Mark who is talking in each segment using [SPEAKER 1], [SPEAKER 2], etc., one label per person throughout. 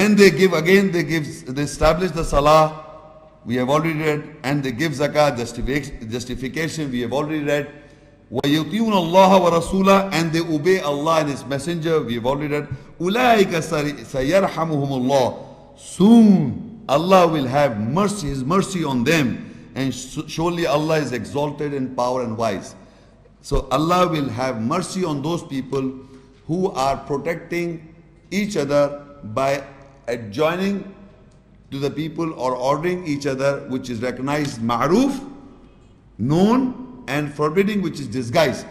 [SPEAKER 1] And they give again, they establish the salah, we have already read, and they give zakah, justification, we have already read. وَيُطِيعُونَ اللَّهَ وَرَسُولَهُ, and they obey Allah and His Messenger, we have already read. أُولَٰئِكَ سَيَرْحَمُهُمُ اللَّهُ, soon Allah will have mercy, His mercy on them, and surely Allah is exalted in power and wise. So Allah will have mercy on those people who are protecting each other by adjoining to the people or ordering each other, which is recognized ma'ruf, known, and forbidding, which is disguised.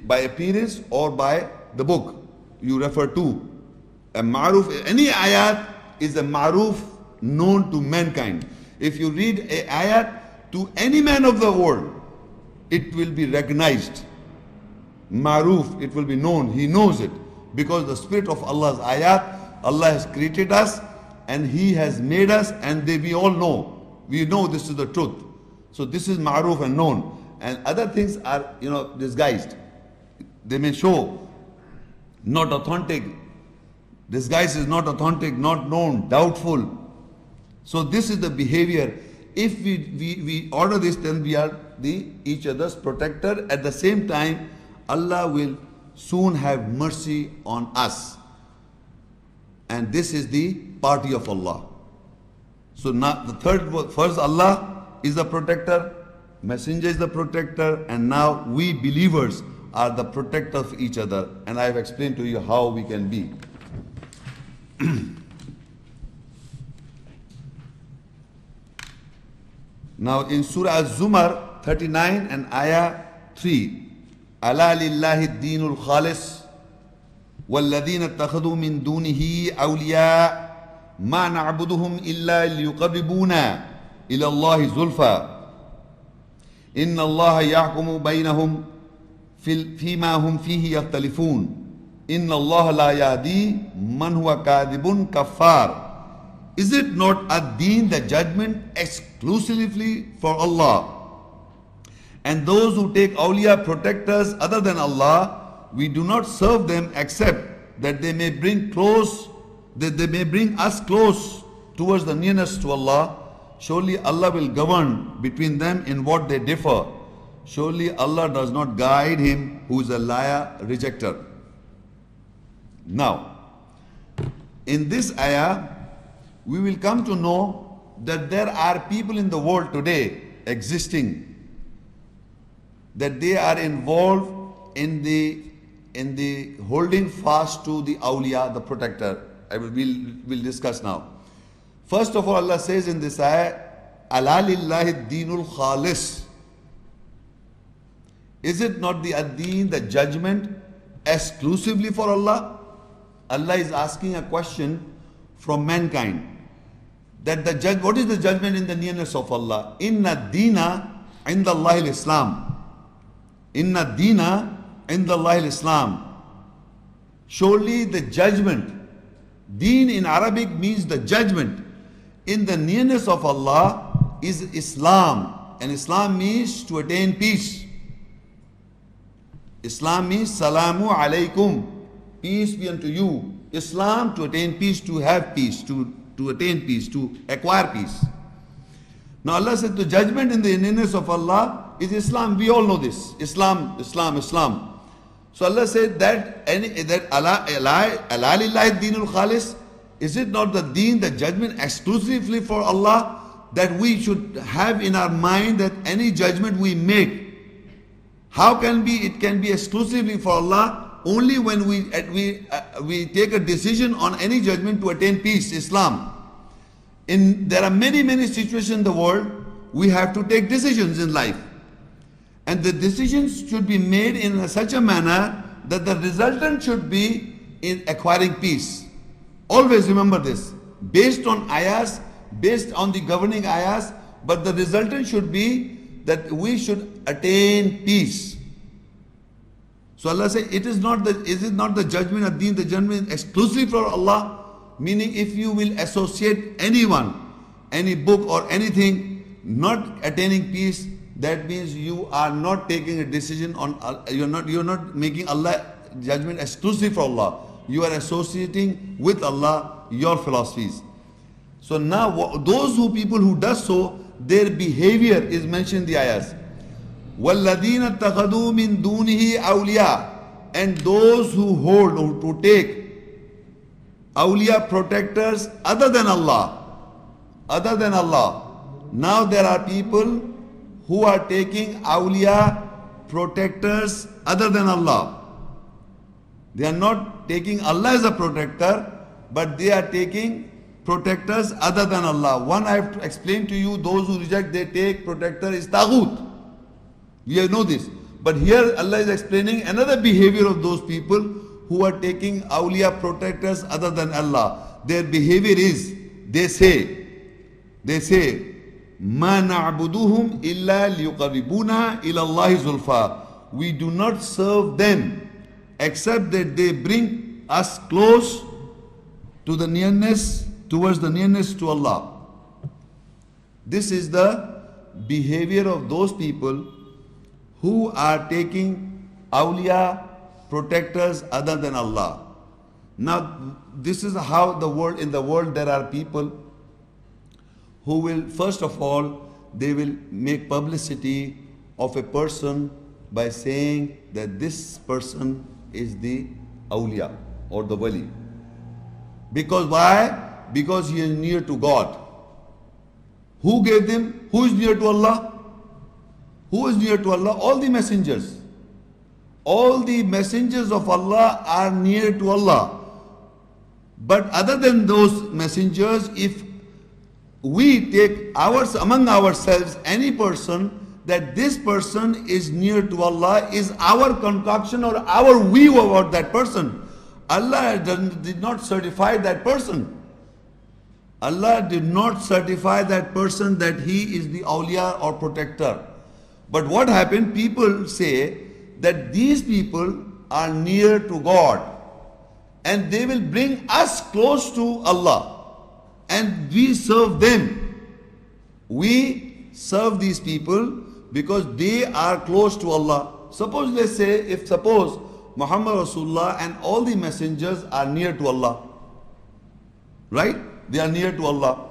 [SPEAKER 1] By appearance or by the book you refer to. A ma'ruf, any ayat is a ma'ruf known to mankind. If you read a ayat to any man of the world, it will be recognized. Ma'ruf, it will be known, he knows it. Because the spirit of Allah's ayat, Allah has created us and He has made us, and we all know. We know this is the truth. So this is ma'ruf and known. And other things are, disguised. They may show not authentic. Disguise is not authentic, not known, doubtful. So this is the behavior. If we order this, then we are each other's protector. At the same time, Allah will soon have mercy on us. And this is the party of Allah. So now the third word, first Allah is the protector, Messenger is the protector, and now we believers are the protector of each other. And I have explained to you how we can be. Now in Surah Az-Zumar 39 and Ayah 3, ألا لله الدين الخالص والذين اتخذوا من دونه أولياء ما نعبدهم إلا ليقربونا إلى الله زلفى إن الله يحكم بينهم فيما هم فيه يختلفون إن الله لا يهدي من هو كاذب كفار. Is it not a deen, the judgment exclusively for Allah? And those who take awliya, protectors other than Allah, we do not serve them except that they may bring us close towards the nearness to Allah. Surely Allah will govern between them in what they differ. Surely Allah does not guide him who is a liar, rejecter. Now, in this ayah, we will come to know that there are people in the world today existing that they are involved in the holding fast to the awliya, the protector. We'll discuss now. First of all, Allah says in this ayah, Ala lillahi dinul khalis. Is it not the ad-deen, the judgment, exclusively for Allah? Allah is asking a question from mankind. That what is the judgment in the nearness of Allah? Inna dina inda Allahi al-Islam. Inna dina inda Allahi al-Islam. Surely the judgment. Deen in Arabic means the judgment. In the nearness of Allah is Islam. And Islam means to attain peace. Islam means salamu alaykum. Peace be unto you. Islam, to attain peace, to have peace, to attain peace, to acquire peace. Now Allah said the judgment in the nearness of Allah is Islam. We all know this. Islam, Islam, Islam. So Allah said that Allah lillahi dinul khalis. Is it not the deen, the judgment exclusively for Allah, that we should have in our mind that any judgment we make, it can be exclusively for Allah only when we take a decision on any judgment to attain peace, Islam. There are many situations in the world we have to take decisions in life. And the decisions should be made in such a manner that the resultant should be in acquiring peace. Always remember this. Based on ayahs, based on the governing ayahs, but the resultant should be that we should attain peace. So Allah says, is it not the judgment of deen, the judgment exclusively for Allah? Meaning if you will associate anyone, any book or anything, not attaining peace, that means you are not taking a decision on, you're not making Allah judgment exclusive for Allah. you are associating with Allah your philosophies. So now those people who does so, their behavior is mentioned in the ayahs. وَالَّذِينَ اتَّخَذُوا مِن دُونِهِ أَوْلِيَاءَ, and those who hold or to take awliya, protectors other than Allah. Other than Allah. Now there are people who are taking awliya, protectors other than Allah. They are not taking Allah as a protector, but they are taking protectors other than Allah. One, I have to explain to you, those who reject they take protector is taghut. We know this. But here Allah is explaining another behavior of those people who are taking awliya, protectors other than Allah. Their behavior is, they say, مَا نَعْبُدُهُمْ إِلَّا لِيُقَرِّبُونَا إِلَى اللَّهِ زُلْفَى. We do not serve them except that they bring us close to the nearness, towards the nearness to Allah. This is the behavior of those people who are taking awliya, protectors other than Allah. Now this is how in the world there are people who will, first of all, they will make publicity of a person by saying that this person is the awliya or the wali. Because why? Because he is near to God. Who gave them? Who is near to Allah? Who is near to Allah? All the messengers. All the messengers of Allah are near to Allah. But other than those messengers, if we take among ourselves any person, that this person is near to Allah is our concoction or our view about that person. Allah did not certify that person. Allah did not certify that person that he is the awliya or protector. But what happened? People say that these people are near to God and they will bring us close to Allah and we serve them. We serve these people because they are close to Allah. Suppose, let's say, suppose Muhammad Rasulullah and all the messengers are near to Allah. Right? They are near to Allah.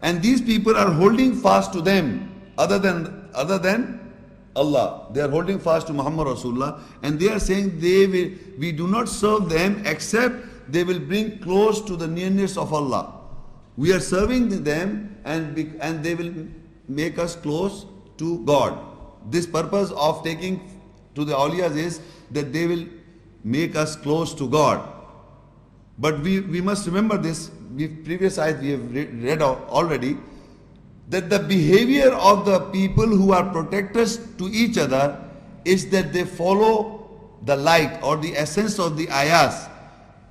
[SPEAKER 1] And these people are holding fast to them other than Allah. They are holding fast to Muhammad Rasulullah and they are saying we do not serve them except they will bring close to the nearness of Allah. We are serving them and they will make us close to God. This purpose of taking to the awliyas is that they will make us close to God. But we must remember this, previous ayat we have read already, that the behavior of the people who are protectors to each other is that they follow the light or the essence of the ayahs.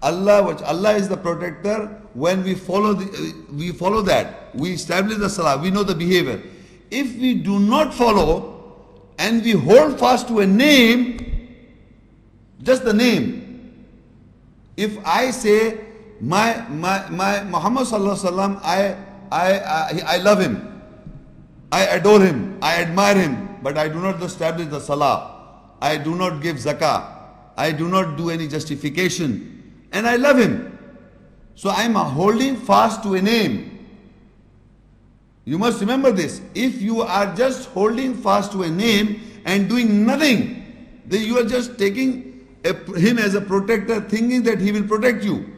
[SPEAKER 1] Allah is the protector. When we follow that, we establish the salah, we know the behavior. If we do not follow and we hold fast to a name, just the name. If I say my Muhammad Sallallahu Alaihi Wasallam, I love him, I adore him, I admire him, but I do not establish the salah, I do not give zakah, I do not do any justification, and I love him. So I am holding fast to a name. You must remember this. If you are just holding fast to a name and doing nothing, then you are just taking him as a protector, thinking that he will protect you.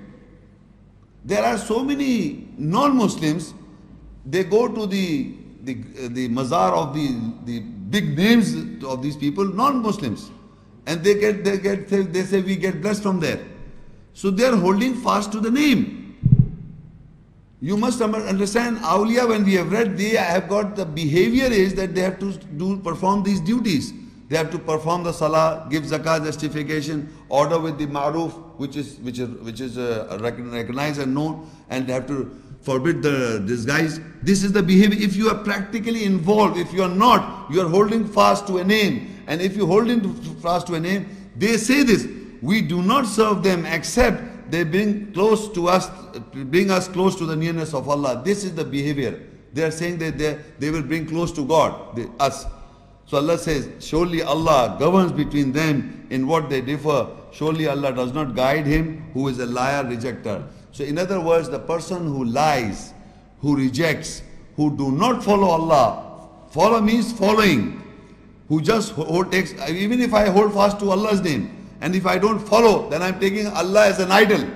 [SPEAKER 1] There are so many non-Muslims, they go to the mazar of the big names of these people, non-Muslims, and they say we get blessed from there. So they are holding fast to the name. You must understand, awliya, when we have read, they have got the behavior is that they have to perform these duties. They have to perform the salah, give zakah, justification, order with the ma'ruf, which is recognized and known, and they have to forbid the disguise. This is the behavior. If you are practically involved, if you are not, you are holding fast to a name. And if you hold fast to a name, they say this: we do not serve them except they bring us close to the nearness of Allah. This is the behavior. They are saying that they will bring close to God, us. So Allah says, surely Allah governs between them in what they differ. Surely Allah does not guide him who is a liar, rejecter. So in other words, the person who lies, who rejects, who do not follow Allah, follow means following, who just takes, even if I hold fast to Allah's name, and if I don't follow, then I'm taking Allah as an idol.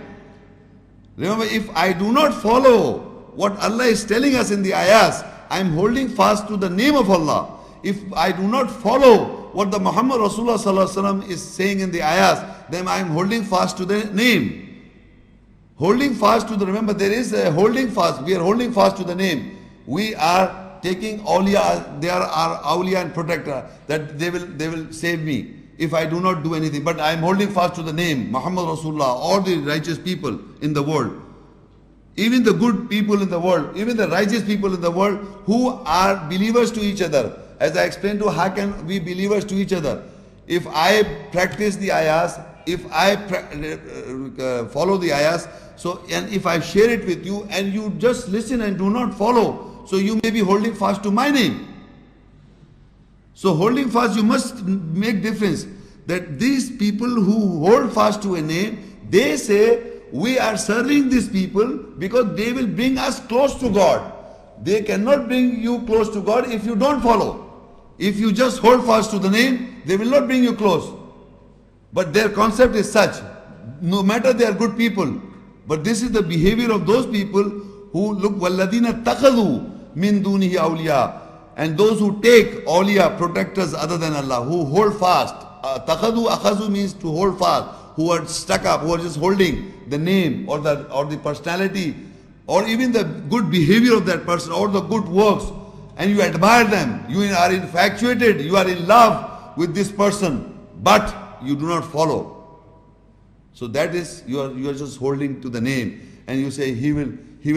[SPEAKER 1] Remember, if I do not follow what Allah is telling us in the ayahs, I'm holding fast to the name of Allah. If I do not follow what the Muhammad Rasulullah Sallallahu Alaihi Wasallam is saying in the ayahs, then I'm holding fast to the name. Holding fast to the, remember there is a holding fast, we are holding fast to the name. We are taking awliya, they are our awliya and protector, that they will save me if I do not do anything. But I'm holding fast to the name, Muhammad Rasulullah, all the righteous people in the world. Even the good people in the world, even the righteous people in the world who are believers to each other. As I explained to you, how can we believers to each other? If I practice the ayahs, if I follow the ayahs, so and if I share it with you and you just listen and do not follow, so you may be holding fast to my name. So holding fast, you must make difference. That these people who hold fast to a name, they say, we are serving these people because they will bring us close to God. They cannot bring you close to God if you don't follow. If you just hold fast to the name, they will not bring you close. But their concept is such, no matter they are good people, but this is the behavior of those people who look, وَالَّذِينَ اتَّخَذُوا مِن دُونِهِ أَوْلِيَاءَ, and those who take awliya, protectors other than Allah, who hold fast. Takhadu, akhazu means to hold fast, who are stuck up, who are just holding the name or the personality or even the good behavior of that person or the good works, and you admire them, you are infatuated, you are in love with this person, but you do not follow. So that is, you are just holding to the name, and you say he will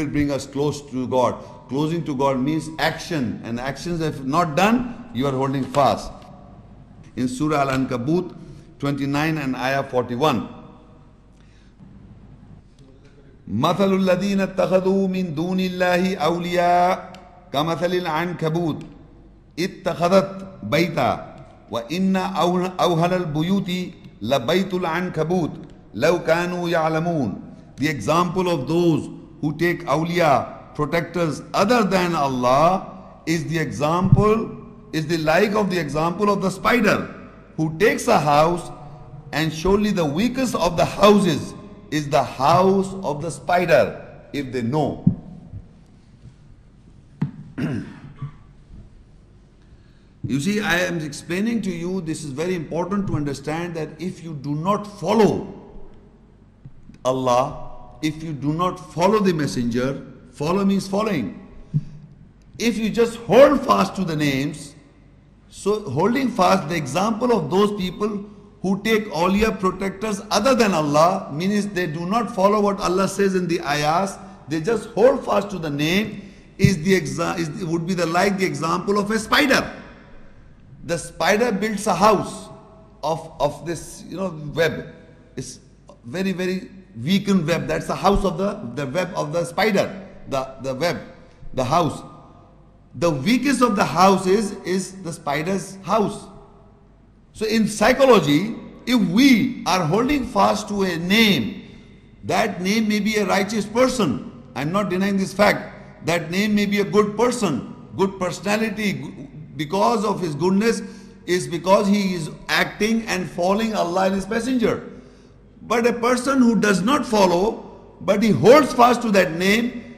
[SPEAKER 1] bring us close to God. Closing to God means action, and actions if not done, you are holding fast. In Surah Al-Ankaboot 29 and ayah 41. مَثَلُ الَّذِينَ اتَّخَذُوا مِن دُونِ اللَّهِ أَوْلِيَاءَ كَمَثَلِ الْعَنكَبُوتِ اتَّخَذَتْ بَيْتًا وَإِنَّ أَوْهَنَ الْبُيُوتِ لَبَيْتُ الْعَنكَبُوتِ لَوْ كَانُوا يَعْلَمُونَ. The example of those who take awliya, protectors other than Allah, is the like of the example of the spider who takes a house, and surely the weakest of the houses is the house of the spider, if they know. You see, I am explaining to you, this is very important to understand, that if you do not follow Allah, if you do not follow the messenger, follow means following. If you just hold fast to the names, so holding fast, the example of those people who take awliya, protectors other than Allah, means they do not follow what Allah says in the ayahs, they just hold fast to the name, would be like the example of a spider. The spider builds a house of this web. It's very, very weakened web. That's the house of the web of the spider, the web, the house. The weakest of the house is the spider's house. So in psychology, if we are holding fast to a name, that name may be a righteous person. I'm not denying this fact. That name may be a good person, good personality, because of his goodness, is because he is acting and following Allah and His Messenger. But a person who does not follow, but he holds fast to that name,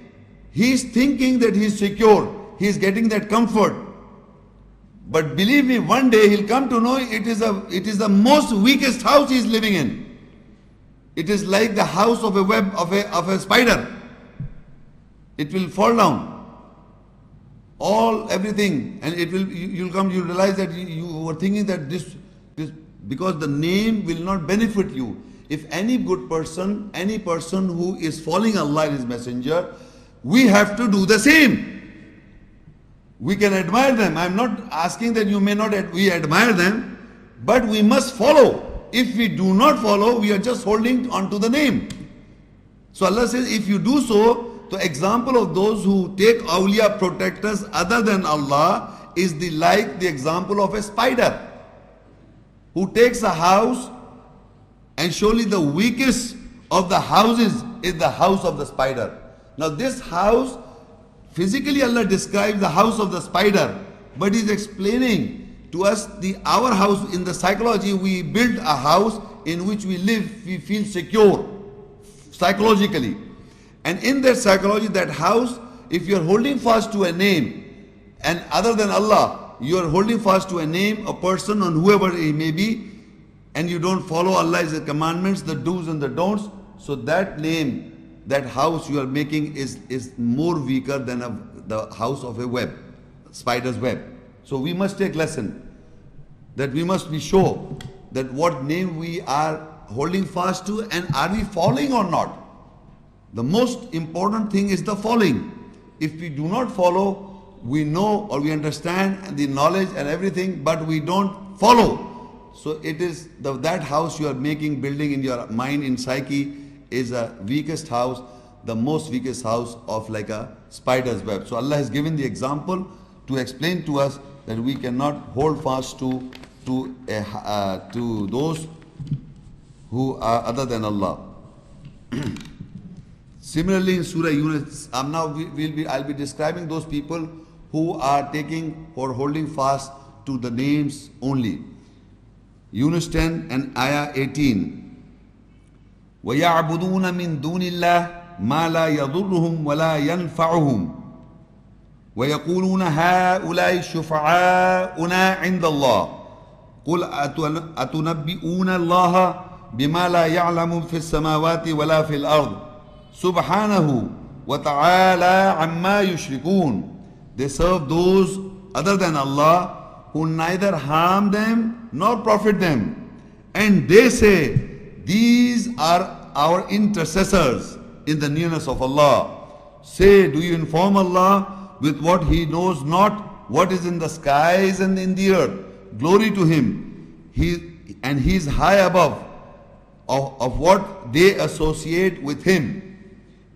[SPEAKER 1] he is thinking that he is secure. He is getting that comfort. But believe me, one day he'll come to know it is the most weakest house he is living in. It is like the house of a web of a spider. It will fall down. Everything, and you'll realize that you were thinking that this because the name will not benefit you. If any good person, any person who is following Allah and His Messenger, we have to do the same. We can admire them. I'm not asking that you may not, we admire them, but we must follow. If we do not follow, we are just holding on to the name. So Allah says, if you do so, the example of those who take awliya, protectors other than Allah, is like the example of a spider who takes a house, and surely the weakest of the houses is the house of the spider. Now this house, physically Allah describes the house of the spider, but He's explaining to us our house. In the psychology, we build a house in which we live, we feel secure psychologically. And in that psychology, that house, if you are holding fast to a name, and other than Allah, you are holding fast to a name, a person, and whoever he may be, and you don't follow Allah's commandments, the do's and the don'ts, so that name, that house you are making is more weaker than the house of a web, spider's web. So we must take lesson, that we must be sure that what name we are holding fast to, and are we following or not. The most important thing is the following. If we do not follow, we know or we understand the knowledge and everything, but we don't follow. So it is that house you are making, building in your mind, in psyche, is a weakest house, the most weakest house of like a spider's web. So Allah has given the example to explain to us that we cannot hold fast to those who are other than Allah. Similarly, in Surah Younus, now I'll be describing those people who are taking or holding fast to the names only. Younus 10 and Ayah 18. وَيَعْبُدُونَ مِن دُونِ اللَّهِ مَا لَا يَضُرُّهُمْ وَلَا يَنْفَعُهُمْ وَيَقُولُونَ هَؤُلَاءِ شُفَعَاؤُنَا عِنْدَ اللَّهِ قُلْ أَتُنَبِّئُونَ اللَّهَ بِمَا لَا يَعْلَمُ فِي السَّمَاوَاتِ وَلَا فِي الْأَرْضِ سُبْحَانَهُ وَتَعَالَى عَمَّا يُشْرِكُونَ. They serve those other than Allah who neither harm them nor profit them. And they say, these are our intercessors in the nearness of Allah. Say, do you inform Allah with what He knows not, what is in the skies and in the earth? Glory to Him. He is high above of what they associate with Him.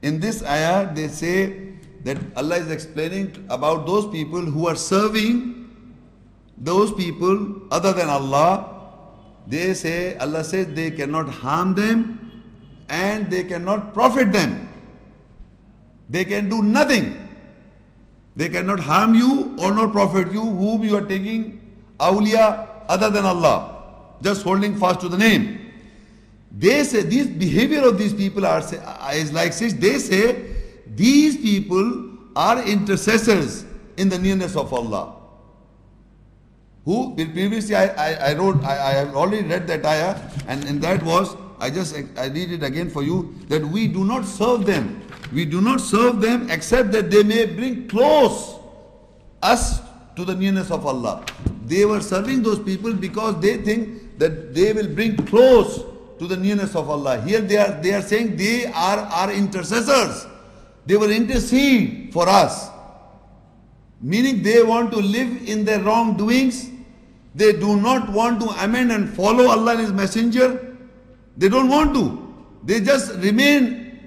[SPEAKER 1] In this ayah, they say that Allah is explaining about those people who are serving those people other than Allah. They say, Allah says they cannot harm them and they cannot profit them. They can do nothing. They cannot harm you or not profit you, whom you are taking awliya other than Allah, just holding fast to the name. They say, this behavior of these people is like this. They say, these people are intercessors in the nearness of Allah. Who previously I wrote, I have already read that ayah, and in that was, I read it again for you, that we do not serve them. We do not serve them except that they may bring close us to the nearness of Allah. They were serving those people because they think that they will bring close to the nearness of Allah. Here they are saying they are our intercessors. They will intercede for us. Meaning they want to live in their wrongdoings. They do not want to amend and follow Allah and His Messenger. They don't want to. They just remain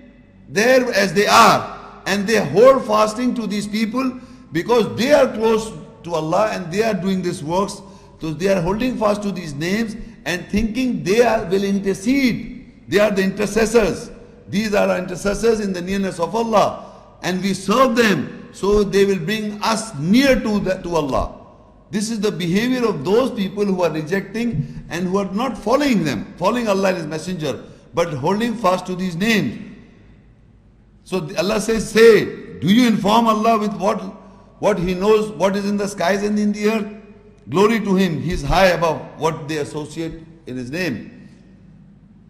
[SPEAKER 1] there as they are. And they hold fasting to these people because they are close to Allah and they are doing these works. So they are holding fast to these names and thinking they will intercede. They are the intercessors. These are our intercessors in the nearness of Allah. And we serve them, so they will bring us near to Allah. This is the behavior of those people who are rejecting and who are not following Allah and His Messenger, but holding fast to these names. So Allah says, say, do you inform Allah with what He knows, what is in the skies and in the earth? Glory to Him, He is high above what they associate in His name.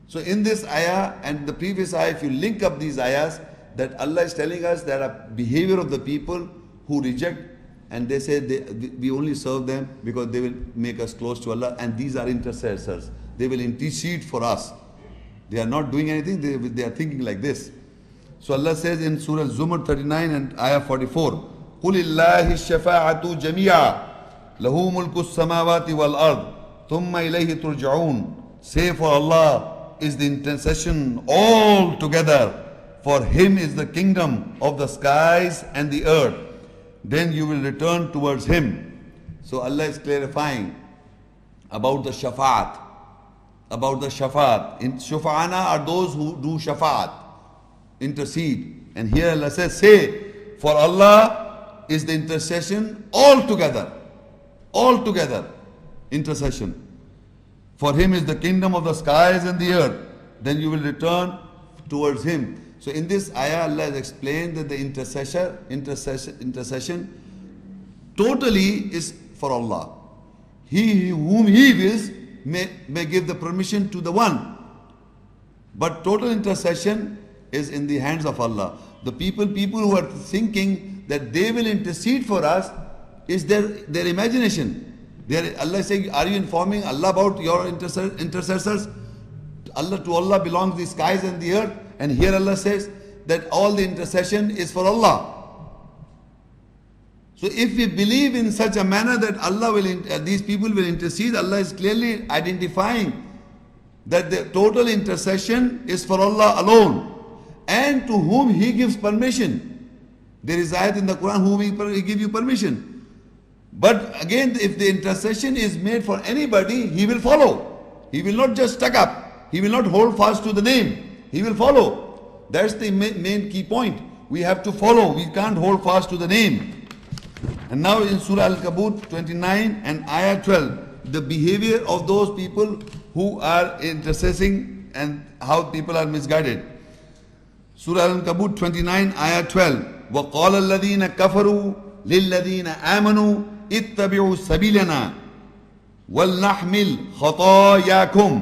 [SPEAKER 1] So in this ayah and the previous ayah, if you link up these ayahs, that Allah is telling us that a behavior of the people who reject and they say we only serve them because they will make us close to Allah, and these are intercessors. They will intercede for us. They are not doing anything, they are thinking like this. So Allah says in Surah Az-Zumar 39 and Ayah 44, قُلِ اللَّهِ الشَّفَاعَةُ جَمِيعًا لَهُ مُلْكُ السَّمَاوَاتِ وَالْأَرْضِ ثُمَّ إِلَيْهِ تُرْجَعُونَ. Say, for Allah is the intercession all together. For Him is the kingdom of the skies and the earth. Then you will return towards Him. So Allah is clarifying about the shafaat. About the shafaat. In shufa'ana are those who do shafaat, intercede. And here Allah says, say, for Allah is the intercession altogether. Altogether, intercession. For Him is the kingdom of the skies and the earth. Then you will return towards Him. So in this ayah, Allah has explained that the intercession totally is for Allah. He whom He wills may give the permission to the one. But total intercession is in the hands of Allah. The people who are thinking that they will intercede for us is their imagination. Allah is saying, are you informing Allah about your intercessors? To Allah belongs the skies and the earth. And here Allah says that all the intercession is for Allah. So if we believe in such a manner that these people will intercede, Allah is clearly identifying that the total intercession is for Allah alone, and to whom He gives permission. There is ayat in the Quran whom He give you permission. But again, if the intercession is made for anybody, He will follow. He will not just stuck up. He will not hold fast to the name. He will follow. That's the main key point. We have to follow. We can't hold fast to the name. And now in Surah Al-Ankaboot 29 and Ayah 12, the behavior of those people who are intercessing and how people are misguided. Surah Al-Ankaboot 29 Ayah 12. وَقَالَ الَّذِينَ كَفَرُوا لِلَّذِينَ آمَنُوا اتَّبِعُوا سَبِيلَنَا وَلْنَحْمِلْ خَطَايَاكُمْ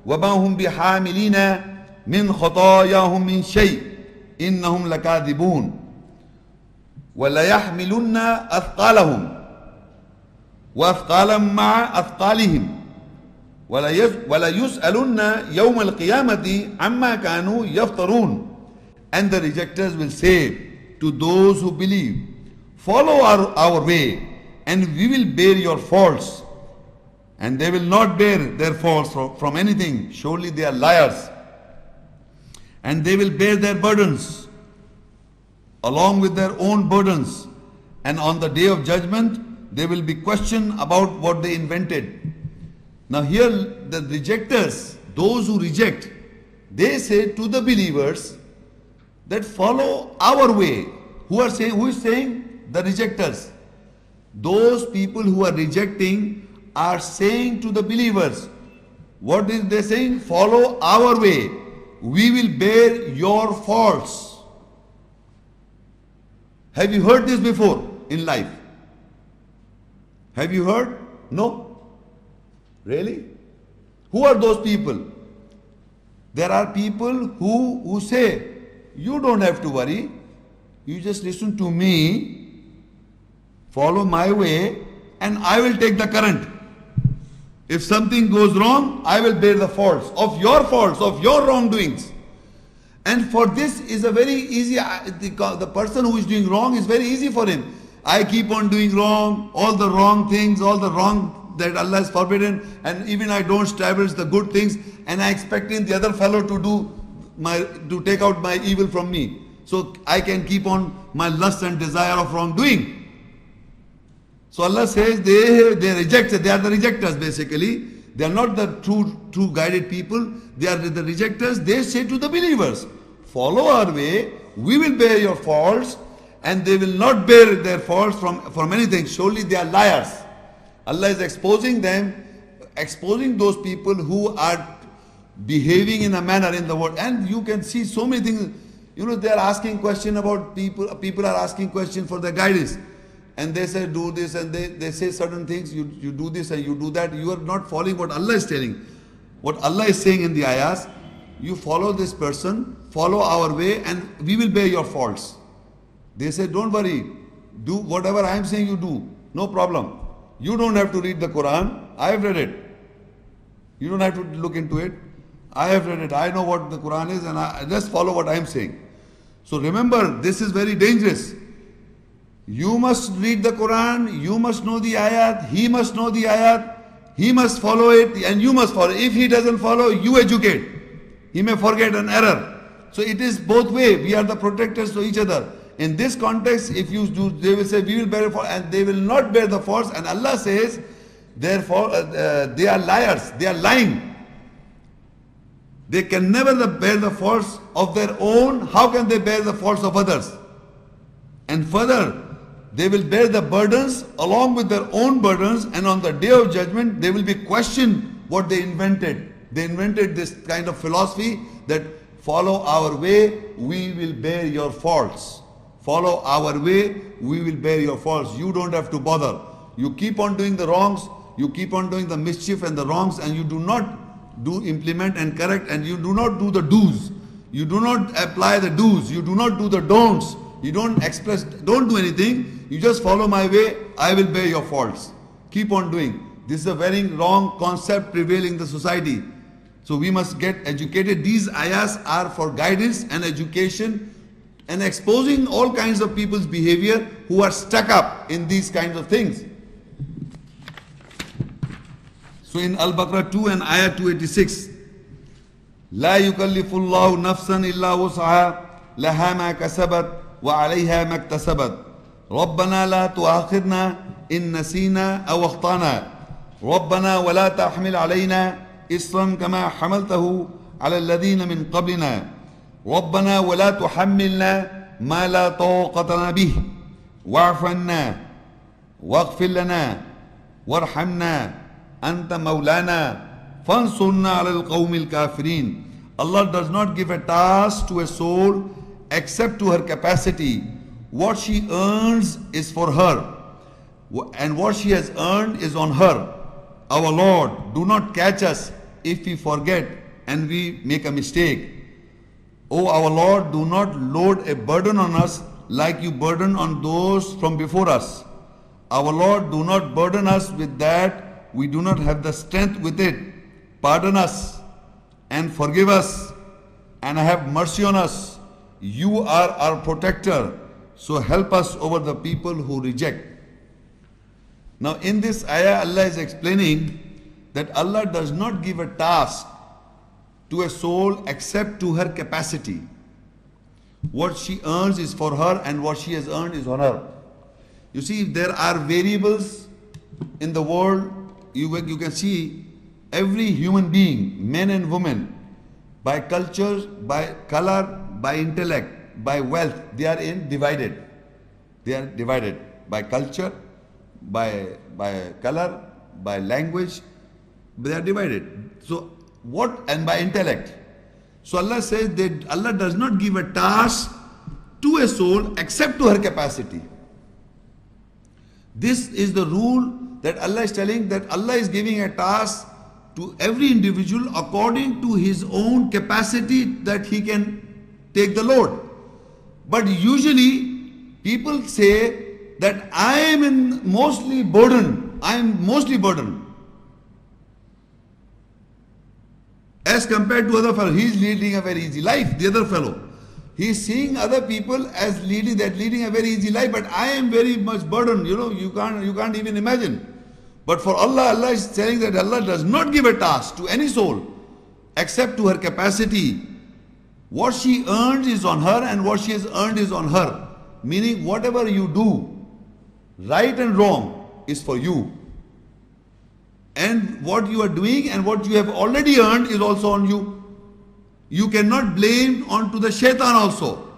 [SPEAKER 1] وَمَا هُمْ بِحَامِلِينَ مِنْ خَطَايَاهُمْ مِنْ شَيْءٍ إِنَّهُمْ لَكَاذِبُونَ وَلَيَحْمِلُنَّ أَثْقَالَهُمْ وَأَثْقَالًا مَعَ أَثْقَالِهِمْ وَلَيُسْأَلُنَّ يَوْمَ الْقِيَامَةِ عَمَّا كَانُوا يَفْتَرُونَ. And the rejectors will say to those who believe, follow our way, and we will bear your faults. And they will not bear their faults from anything. Surely they are liars. And they will bear their burdens along with their own burdens. And on the day of judgment, they will be questioned about what they invented. Now here, the rejectors, those who reject, they say to the believers that follow our way. Who is saying? The rejectors. Those people who are rejecting are saying to the believers, what is they saying? Follow our way. We will bear your faults. Have you heard this before in life? Have you heard? No? Really? Who are those people? There are people who say, you don't have to worry. You just listen to me, follow my way, and I will take the current. If something goes wrong, I will bear the faults, of your wrongdoings. And for this is a very easy, the person who is doing wrong is very easy for him. I keep on doing wrong, all the wrong things, all the wrong that Allah has forbidden, and even I don't establish the good things, and I expecting the other fellow to take out my evil from me. So I can keep on my lust and desire of wrongdoing. So Allah says they rejected, they are the rejectors basically. They are not the true guided people. They are the rejectors. They say to the believers, follow our way, we will bear your faults, and they will not bear their faults from anything. Surely they are liars. Allah is exposing them, exposing those people who are behaving in a manner in the world. And you can see so many things. They are asking questions about people. People are asking questions for their guidance. And they say do this, and they say certain things, you do this and you do that. You are not following what Allah is telling. What Allah is saying in the ayahs, you follow this person, follow our way, and we will bear your faults. They say, don't worry, do whatever I am saying you do, no problem. You don't have to read the Quran, I have read it. You don't have to look into it. I have read it, I know what the Quran is, and I just follow what I am saying. So remember, this is very dangerous. You must read the Quran, you must know the ayat, he must know the ayat, he must follow it, and you must follow. If he doesn't follow, you educate. He may forget an error. So it is both ways. We are the protectors to each other. In this context, if you do, they will say, we will bear the fault, and they will not bear the faults. And Allah says, therefore, they are liars, they are lying. They can never bear the faults of their own. How can they bear the faults of others? And further, they will bear the burdens along with their own burdens, and on the day of judgment, they will be questioned what they invented. They invented this kind of philosophy that follow our way, we will bear your faults. Follow our way, we will bear your faults. You don't have to bother. You keep on doing the wrongs, you keep on doing the mischief and the wrongs, and you do not implement and correct, and you do not do the do's. You do not apply the do's. You do not do the don'ts. You don't express, don't do anything. You just follow my way, I will bear your faults. Keep on doing. This is a very wrong concept prevailing in the society. So we must get educated. These ayahs are for guidance and education and exposing all kinds of people's behavior who are stuck up in these kinds of things. So in Al-Baqara 2 and ayah 286, لا يكلف الله نفسا إلا وسعها لها ما كسبت وعليها ما اكتسبت ربنا لا تؤاخذنا إن نسينا أو أخطأنا ربنا ولا تحمل علينا إصرا كما حملته على الذين من قبلنا ربنا ولا تحملنا ما لا طاقة لنا به واعف عنا واغفر لنا وارحمنا أنت مولانا فانصرنا على القوم الكافرين. Allah does not give a task to a soul except to her capacity. What she earns is for her, and what she has earned is on her. Our Lord, do not catch us if we forget and we make a mistake. O our Lord, do not load a burden on us like you burden on those from before us. Our Lord, do not burden us with that we do not have the strength with it. Pardon us and forgive us and have mercy on us. You are our protector, so help us over the people who reject. Now in this ayah, Allah is explaining that Allah does not give a task to a soul except to her capacity. What she earns is for her, and what she has earned is on her. You see, there are variables in the world. You can see every human being, men and women, by culture, by color, by intellect, by wealth, they are divided. They are divided by culture, by color, by language. They are divided. So what, and by intellect. So Allah says that Allah does not give a task to a soul except to her capacity. This is the rule that Allah is telling, that Allah is giving a task to every individual according to his own capacity that he can take the load. But usually people say that I am mostly burdened. I am mostly burdened. As compared to other fellow, he is leading a very easy life. The other fellow, he is seeing other people as leading a very easy life, but I am very much burdened. You can't even imagine. But for Allah, Allah is saying that Allah does not give a task to any soul except to her capacity. What she earns is on her, and what she has earned is on her. Meaning, whatever you do, right and wrong, is for you. And what you are doing and what you have already earned is also on you. You cannot blame onto the shaitan also.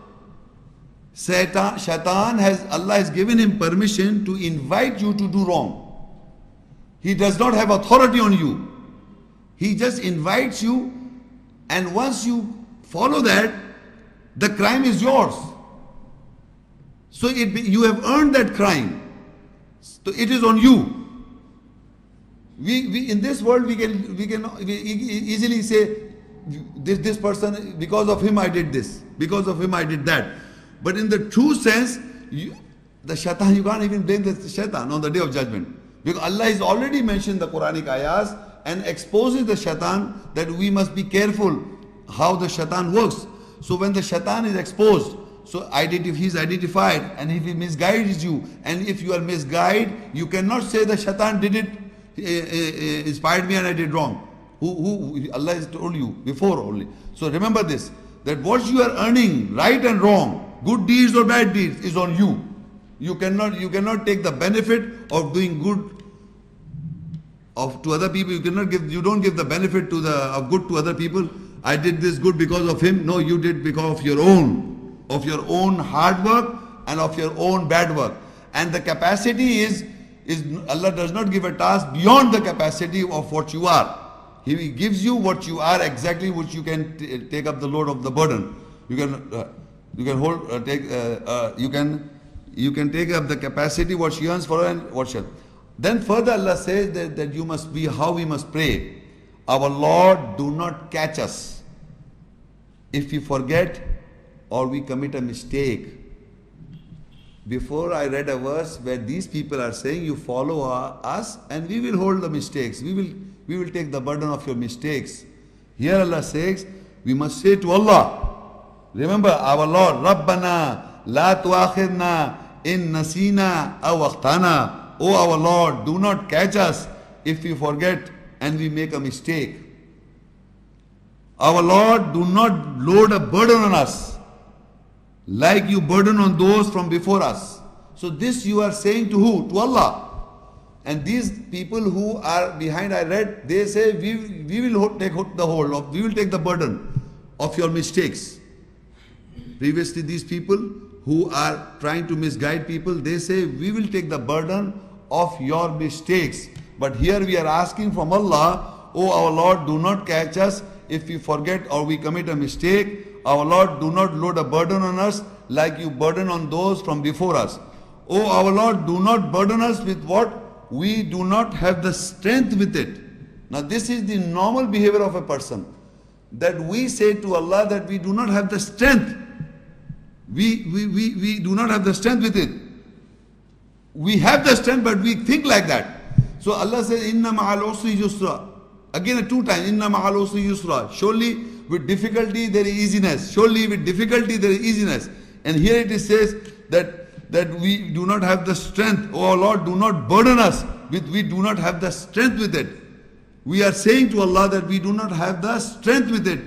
[SPEAKER 1] Allah has given him permission to invite you to do wrong. He does not have authority on you. He just invites you, and once you follow that, the crime is yours. So you have earned that crime. So it is on you. We in this world we can easily say, this person, because of him I did this, because of him I did that. But in the true sense, the shaitan, you can't even blame the shaitan on the day of judgment. Because Allah has already mentioned the Quranic ayahs and exposes the shaitan that we must be careful how the shaitan works. So when the shaitan is exposed, so he is identified, and if he misguides you, and if you are misguided, you cannot say the shaitan did it, inspired me and I did wrong. Who Allah has told you before only. So remember this, that what you are earning, right and wrong, good deeds or bad deeds, is on you. You cannot take the benefit of doing good to other people. You don't give the benefit of good to other people. I did this good because of him. No, you did because of your own hard work and of your own bad work. And the capacity is Allah does not give a task beyond the capacity of what you are. He gives you what you are exactly, which you can take up the load of the burden. You can take up the capacity what she earns for and what she. Then further Allah says that you must be how we must pray. Our Lord, do not catch us if we forget or we commit a mistake. Before I read a verse where these people are saying, you follow us and we will hold the mistakes. We will take the burden of your mistakes. Here Allah says, we must say to Allah, remember our Lord, Rabbana la tuakhidna in nasina aw akhtana. Oh our Lord, do not catch us if we forget and we make a mistake. Our Lord, do not load a burden on us like you burden on those from before us. So this you are saying to who? To Allah. And these people who are behind, I read, they say we will take the burden of your mistakes. Previously these people who are trying to misguide people, they say we will take the burden of your mistakes. But here we are asking from Allah, oh our Lord, do not catch us if we forget or we commit a mistake. Our Lord, do not load a burden on us like you burden on those from before us. Oh our Lord, do not burden us with what we do not have the strength with it. Now this is the normal behavior of a person, that we say to Allah that we do not have the strength. We do not have the strength with it. We have the strength, but we think like that. So Allah says, Inna ma'al usri yusra. Again 2 times, Inna ma'al usri yusra. Surely with difficulty there is easiness. Surely with difficulty there is easiness. And here it says that we do not have the strength. Oh Lord, do not burden us with, we do not have the strength with it. We are saying to Allah that we do not have the strength with it.